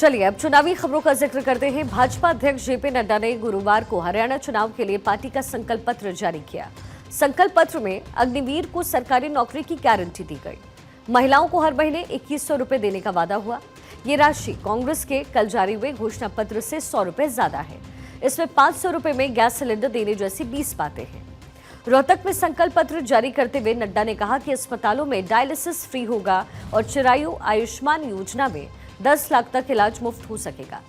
चलिए अब चुनावी खबरों का जिक्र करते हैं। भाजपा अध्यक्ष जेपी नड्डा ने गुरुवार को हरियाणा चुनाव के लिए पार्टी का संकल्प पत्र जारी किया। संकल्प पत्र में अग्निवीर को सरकारी नौकरी की गारंटी दी गई। महिलाओं को हर महीने 2100 रुपए देने का वादा हुआ। ये राशि कांग्रेस के कल जारी हुए घोषणा पत्र से 100 रुपए ज्यादा है। इसमें 500 रुपए में गैस सिलेंडर देने जैसी 20 बातें हैं। रोहतक में संकल्प पत्र जारी करते हुए नड्डा ने कहा कि अस्पतालों में डायलिसिस फ्री होगा और चिरायु आयुष्मान योजना में 10 लाख तक इलाज मुफ्त हो सकेगा।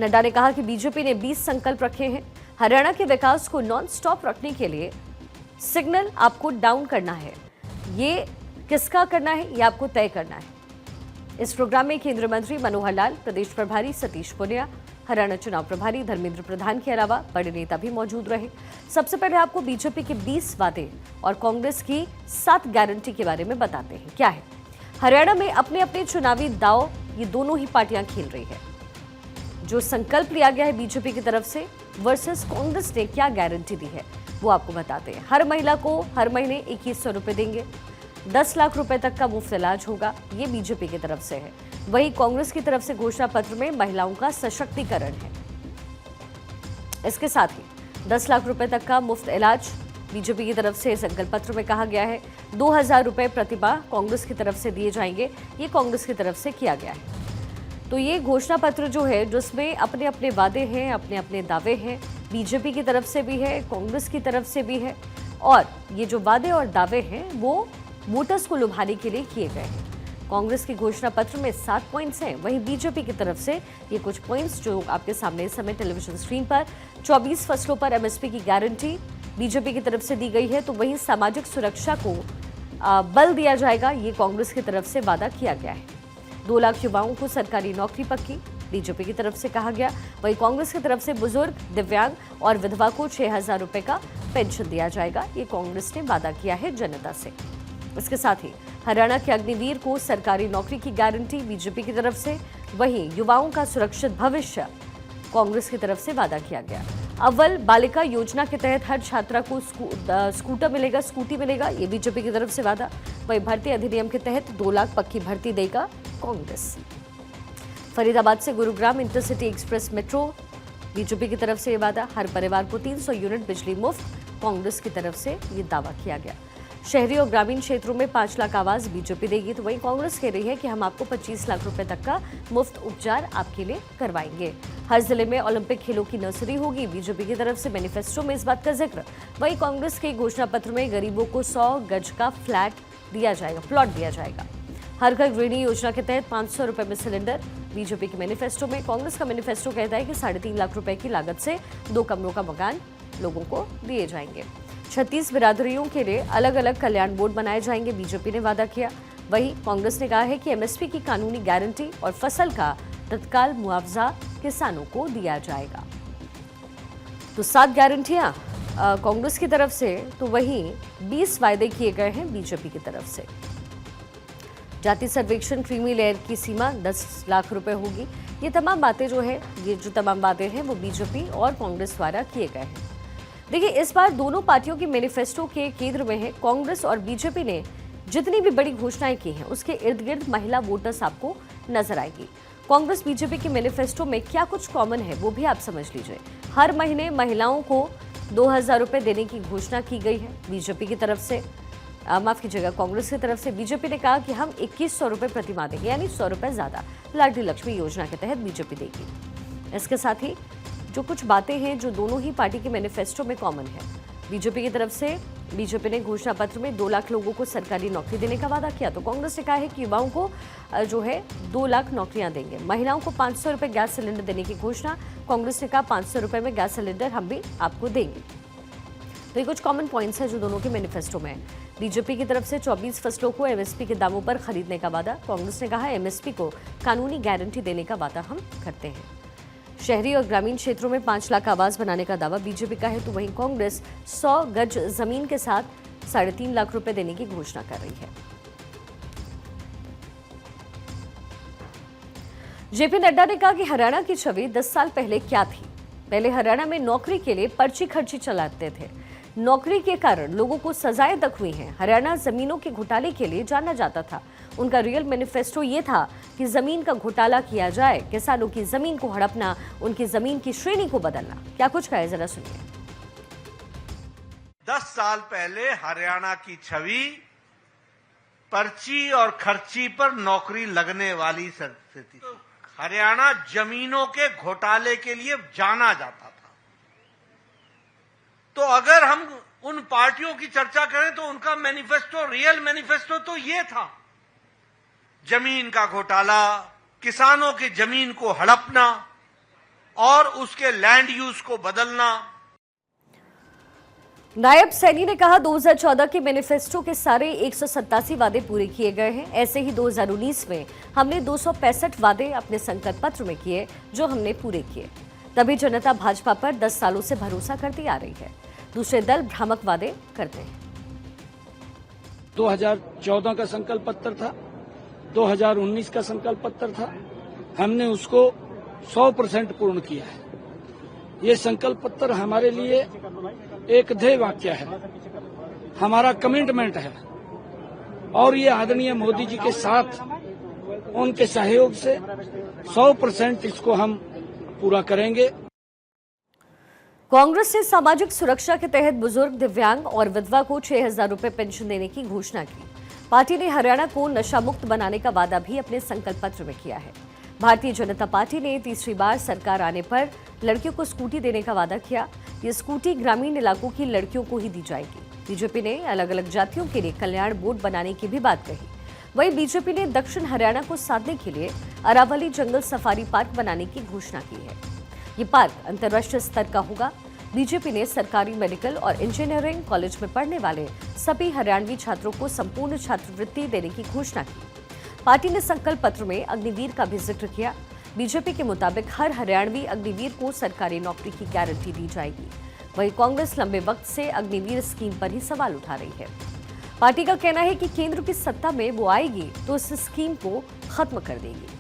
नड्डा ने कहा कि बीजेपी ने 20 संकल्प रखे हैं। हरियाणा के विकास को नॉन स्टॉप रखने के लिए सिग्नल आपको डाउन करना है। ये किसका करना है, ये आपको तय करना है। इस प्रोग्राम में केंद्रीय मंत्री मनोहर लाल, प्रदेश प्रभारी सतीश पुनिया, हरियाणा चुनाव प्रभारी धर्मेंद्र प्रधान के अलावा बड़े नेता भी मौजूद रहे। सबसे पहले आपको बीजेपी के 20 वादे और कांग्रेस की 7 गारंटी के बारे में बताते हैं। क्या है हरियाणा में अपने अपने चुनावी दांव ये दोनों ही पार्टियां खेल रही है। जो संकल्प लिया गया है बीजेपी की तरफ से वर्सेस कांग्रेस ने क्या गारंटी दी है वो आपको बताते हैं। हर महिला को हर महीने 2100 रुपए देंगे, 10 लाख रुपए तक का मुफ्त इलाज होगा, ये बीजेपी की तरफ से है। वहीं कांग्रेस की तरफ से घोषणा पत्र में महिलाओं का सशक्तिकरण है। इसके साथ ही 10 लाख रुपए तक का मुफ्त इलाज बीजेपी की तरफ से संकल्प पत्र में कहा गया है। 2000 रुपए प्रतिमाह कांग्रेस की तरफ से दिए जाएंगे, ये कांग्रेस की तरफ से किया गया है। तो ये घोषणा पत्र जो है जिसमें अपने अपने वादे हैं, अपने अपने दावे हैं, बीजेपी की तरफ से भी है, कांग्रेस की तरफ से भी है। और ये जो वादे और दावे हैं वो वोटर्स को लुभाने के लिए किए गए हैं। कांग्रेस के घोषणा पत्र में 7 पॉइंट्स हैं, वहीं बीजेपी की तरफ से ये कुछ पॉइंट्स जो आपके सामने इस समय टेलीविजन स्क्रीन पर 24 फसलों पर एमएसपी की गारंटी बीजेपी की तरफ से दी गई है। तो वहीं सामाजिक सुरक्षा को बल दिया जाएगा, ये कांग्रेस की तरफ से वादा किया गया है। 2 लाख युवाओं को सरकारी नौकरी पक्की बीजेपी की तरफ से कहा गया। वहीं कांग्रेस की तरफ से बुजुर्ग, दिव्यांग और विधवा को 6000 रुपए का पेंशन दिया जाएगा, ये कांग्रेस ने वादा किया है जनता से। इसके साथ ही हरियाणा के अग्निवीर को सरकारी नौकरी की गारंटी बीजेपी की तरफ से। वहीं युवाओं का सुरक्षित भविष्य कांग्रेस की तरफ से वादा किया गया। अव्वल बालिका योजना के तहत हर छात्रा को स्कूटी मिलेगा, ये बीजेपी की तरफ से वादा। वहीं भर्ती अधिनियम के तहत 2 लाख पक्की भर्ती देगा कांग्रेस। फरीदाबाद से Gurugram intercity express metro BJP की तरफ से ये वादा। हर परिवार को 300 यूनिट बिजली मुफ्त, कांग्रेस की तरफ से ये दावा किया गया। शहरी और ग्रामीण क्षेत्रों में 5 लाख आवास बीजेपी देगी। तो वहीं कांग्रेस कह रही है कि हम आपको 25 लाख रुपए तक का मुफ्त उपचार आपके लिए करवाएंगे। हर जिले में ओलंपिक खेलों की नर्सरी होगी, बीजेपी की तरफ से मैनिफेस्टो में इस बात का जिक्र। वहीं कांग्रेस के घोषणा पत्र में गरीबों को 100 गज का प्लॉट दिया जाएगा। हर घर गृहिणी योजना के तहत 500 रुपए में सिलेंडर बीजेपी के मैनिफेस्टो में। कांग्रेस का मैनिफेस्टो कहता है कि 3.5 लाख रुपए की लागत से 2 कमरों का मकान लोगों को दिए जाएंगे। 36 बिरादरियों के लिए अलग अलग कल्याण बोर्ड बनाए जाएंगे, बीजेपी ने वादा किया। वहीं कांग्रेस ने कहा है कि एमएसपी की कानूनी गारंटी और फसल का तत्काल मुआवजा किसानों को दिया जाएगा। तो 7 गारंटियां कांग्रेस की तरफ से, तो वहीं 20 वायदे किए गए हैं बीजेपी की तरफ से। जाति सर्वेक्षण क्रीमी लेयर की सीमा 10 लाख रुपए होगी। ये तमाम बातें जो तमाम वादे हैं वो बीजेपी और कांग्रेस द्वारा किए गए हैं। देखिए इस बार दोनों पार्टियों की मैनिफेस्टो के केंद्र में है। कांग्रेस और बीजेपी ने जितनी भी बड़ी घोषणाएं की हैं उसके इर्द गिर्द महिला वोटर्स आपको नजर आएगी। कांग्रेस बीजेपी के मैनिफेस्टो में क्या कुछ कॉमन है वो भी आप समझ लीजिए। हर महीने महिलाओं को 2000 रुपए देने की घोषणा की गई है बीजेपी की तरफ से। माफ कीजिएगा, कांग्रेस की तरफ से। बीजेपी ने कहा कि हम 2100 रुपए प्रतिमाह देंगे, यानी 100 रुपए ज्यादा लाडली लक्ष्मी योजना के तहत बीजेपी देगी। इसके साथ ही जो कुछ बातें हैं जो दोनों ही पार्टी के मैनिफेस्टो में कॉमन है। बीजेपी की तरफ से बीजेपी ने घोषणा पत्र में 2 लाख लोगों को सरकारी नौकरी देने का वादा किया। तो कांग्रेस ने कहा है कि युवाओं को 2 लाख नौकरियां देंगे। महिलाओं को 500 रुपए गैस सिलेंडर देने की घोषणा। कांग्रेस ने कहा 500 रुपए में गैस सिलेंडर हम भी आपको देंगे। तो ये कुछ कॉमन पॉइंट्स हैं जो दोनों के मैनिफेस्टो में है। बीजेपी की तरफ से 24 फसलों को एमएसपी के दामों पर खरीदने का वादा। कांग्रेस ने कहा एमएसपी को कानूनी गारंटी देने का वादा हम करते हैं। शहरी और ग्रामीण क्षेत्रों में 5 लाख आवास बनाने का दावा बीजेपी का है। तो वहीं कांग्रेस 100 गज जमीन के साथ 3.5 लाख रुपए देने की घोषणा कर रही है। जेपी नड्डा ने कहा कि हरियाणा की छवि 10 साल पहले क्या थी। पहले हरियाणा में नौकरी के लिए पर्ची खर्ची चलाते थे। नौकरी के कारण लोगों को सजाएं तक हुई हैं। हरियाणा जमीनों के घोटाले के लिए जाना जाता था। उनका रियल मैनिफेस्टो ये था कि जमीन का घोटाला किया जाए, किसानों की जमीन को हड़पना, उनकी जमीन की श्रेणी को बदलना। क्या कुछ कहा है, जरा सुनिए। 10 साल पहले हरियाणा की छवि पर्ची और खर्ची पर नौकरी लगने वाली स्थिति थी। हरियाणा जमीनों के घोटाले के लिए जाना जाता था। तो अगर हम उन पार्टियों की चर्चा करें तो उनका मैनिफेस्टो, रियल मैनिफेस्टो तो ये था, जमीन का घोटाला, किसानों की जमीन को हड़पना और उसके लैंड यूज को बदलना। नायब सैनी ने कहा 2014 के मैनिफेस्टो के सारे 187 वादे पूरे किए गए हैं। ऐसे ही 2019 में हमने 265 वादे अपने संकल्प पत्र में किए, जो हमने पूरे किए। तभी जनता भाजपा पर 10 सालों से भरोसा करती आ रही है। दूसरे दल भ्रामक वादे करते हैं। 2014 का संकल्प पत्र था, 2019 का संकल्प पत्र था, हमने उसको 100% पूर्ण किया है। ये संकल्प पत्र हमारे लिए एक ध्येय वाक्य है, हमारा कमिटमेंट है और ये आदरणीय मोदी जी के साथ उनके सहयोग से 100% इसको हम पूरा करेंगे। कांग्रेस ने सामाजिक सुरक्षा के तहत बुजुर्ग, दिव्यांग और विधवा को 6,000 रुपए पेंशन देने की घोषणा की। पार्टी ने हरियाणा को नशा मुक्त बनाने का वादा भी अपने संकल्प पत्र में किया है। भारतीय जनता पार्टी ने तीसरी बार सरकार आने पर लड़कियों को स्कूटी देने का वादा किया। ये स्कूटी ग्रामीण इलाकों की लड़कियों को ही दी जाएगी। बीजेपी ने अलग अलग जातियों के लिए कल्याण बोर्ड बनाने की भी बात कही। वहीं बीजेपी ने दक्षिण हरियाणा को साधने के लिए अरावली जंगल सफारी पार्क बनाने की घोषणा की है। ये पार्क अंतर्राष्ट्रीय स्तर का होगा। बीजेपी ने सरकारी मेडिकल और इंजीनियरिंग कॉलेज में पढ़ने वाले सभी हरियाणवी छात्रों को संपूर्ण छात्रवृत्ति देने की घोषणा की। पार्टी ने संकल्प पत्र में अग्निवीर का भी जिक्र किया। बीजेपी के मुताबिक हर हरियाणवी अग्निवीर को सरकारी नौकरी की गारंटी दी जाएगी। वहीं कांग्रेस लंबे वक्त से अग्निवीर स्कीम पर ही सवाल उठा रही है। पार्टी का कहना है कि केंद्र की सत्ता में वो आएगी तो इस स्कीम को खत्म कर देगी।